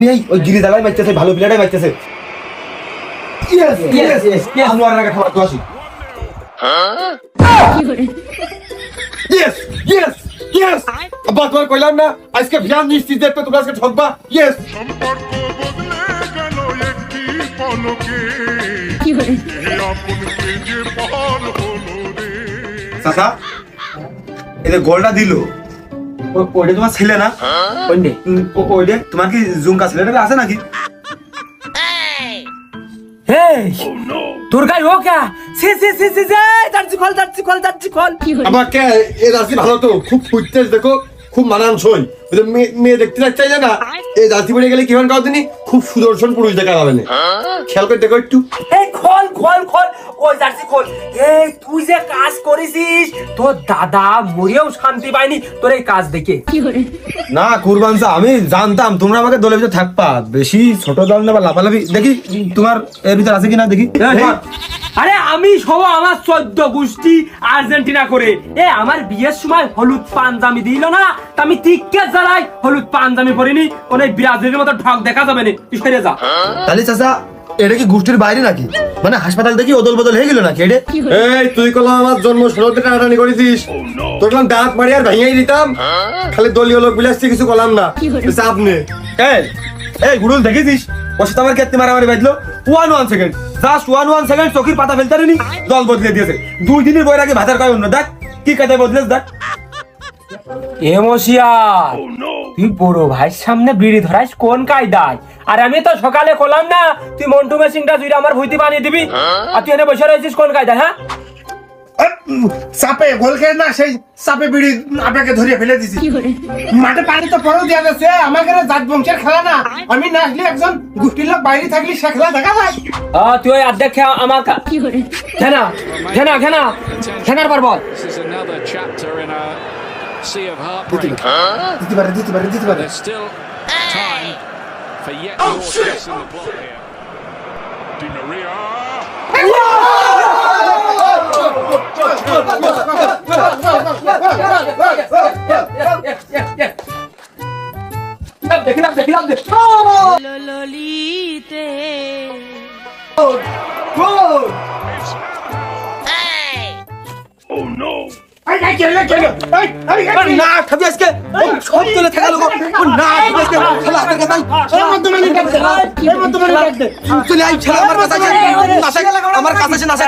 এই ওই গিরি দালাই মারতেছে, ভালো প্লেয়ারই মারতেছে। ইয়েস ইয়েস ইয়েস, আনোয়ার আগে খাবার তো আসি। ইয়েস ইয়েস ইয়েস, আব্বা তোমার কইলাম না আজকে ভিয়ান নিশ্চিত দেখতে তোমরা আজকে ঠকবা। ইয়েস, সম্পর্ক বদলে গেল একটি পলকে, হে আপনকে যে পর হলো রে। চাচা এই যে গোলটা দিল, ওইটা তোমার ছেলে না? কোনডে? ওইটা তোমার কি জুমকা ছেলেটা আছে নাকি? এই তোর গায়ে ও কা সে জার্সি খোল আবার কে এ জার্সি ভালো তো, খুব ফুটতেজ দেখো, খুব মানানসই। ওই যে মেয়ে দেখতে যাচ্ছে না, এই জার্সি পরে গেলে কি হয় কাউ দিনই খুব সুদর্শন পুরুষ দেখা যাবে না। খেয়াল করে দেখো একটু। এই খোল ওই জার্সি খোল। এই তুই যে কাজ করেছিস, তোর দাদা মরিয়াও শান্তি পায়নি তোর এই কাজ দেখে। না কুরবান স্যার, আমি জানতাম তোমরা আমাকে দলের ভিতরে থাকবা, বেশি ছোট দল না বা লাফালাফি। দেখি তোমার এর ভিতরে আছে কিনা দেখি। আরে আমি সব আমার 14 গোষ্ঠী আর্জেন্টিনা করে, এ আমার বিয়ের সময় হলুদ পাঞ্জাবি দিল না, তা আমি টিক্কে জ্বালাই হলুদ পাঞ্জাবি পরিনি, ওই ব্রাজিলের মতো ঠক দেখা যাবে না, তুই সরে যা। তাহলে চাচা এটা কি গোষ্ঠীর বাইরে নাকি? মানে হাসপাতাল থেকে ওদল বদল হয়ে গেল নাকি এটা? এই তুই কলম আমার জন্ম 16 থেকে টানাটানি করেছিস, তোর কলম দাঁত মারি আর ভেঙেই দিতাম। খালি দলীয় লোক বিলাসছি, কিছু কলাম না, চাপ নে। এই গুরুল দেখেছিস ওর সাথে আমার কেটে মারামারি বাজলো। 1 সেকেন্ড, জাস্ট 1 সেকেন্ড চোখের পাতা ফেলতে পারেনি, দল বদলে দিয়েছে। 2 দিনের বই আগে ভাতার কয় অন্য দেখ কি কাজে বদলেছ দেখ। এমোশিয়ার তুই বড় ভাইয়ের সামনে বিড়ি ধরাইস কোন কায়দায়? আর আমি তো সকালে কলাম না তুই মন্টু মেশিনটা জুইরা আমার ভুইতে বানিয়ে দিবি, আর তুই এনে বসে রয়েছিস কোন কায়দায়? হ্যাঁ চাপে গোল খেয়ে না, সেই চাপে বিড়ি আপনাকে ধরিয়ে ফেলে দিছি। মাঠে পানি তো পরেও দেওয়া যাচ্ছে, আমাকে জাত বংশের খেলা না, আমি না আসলে একজন গোষ্ঠীর লোক বাইরে থাকলে সে খেলা দেখা যায়। তুই ওই অর্ধেক আমার খেনার পর বল। This is another chapter in a sea of heartbreak. দিতে পারে There's still time for yet more stress in the plot here. Di Maria, দেখিলাম ললিতে না খাবি আজকে সব চলে থাকা লোক না খাবি আজকে খেলা হাতের কাছে চলে আই খেলা আমার কাছে আমার কাছে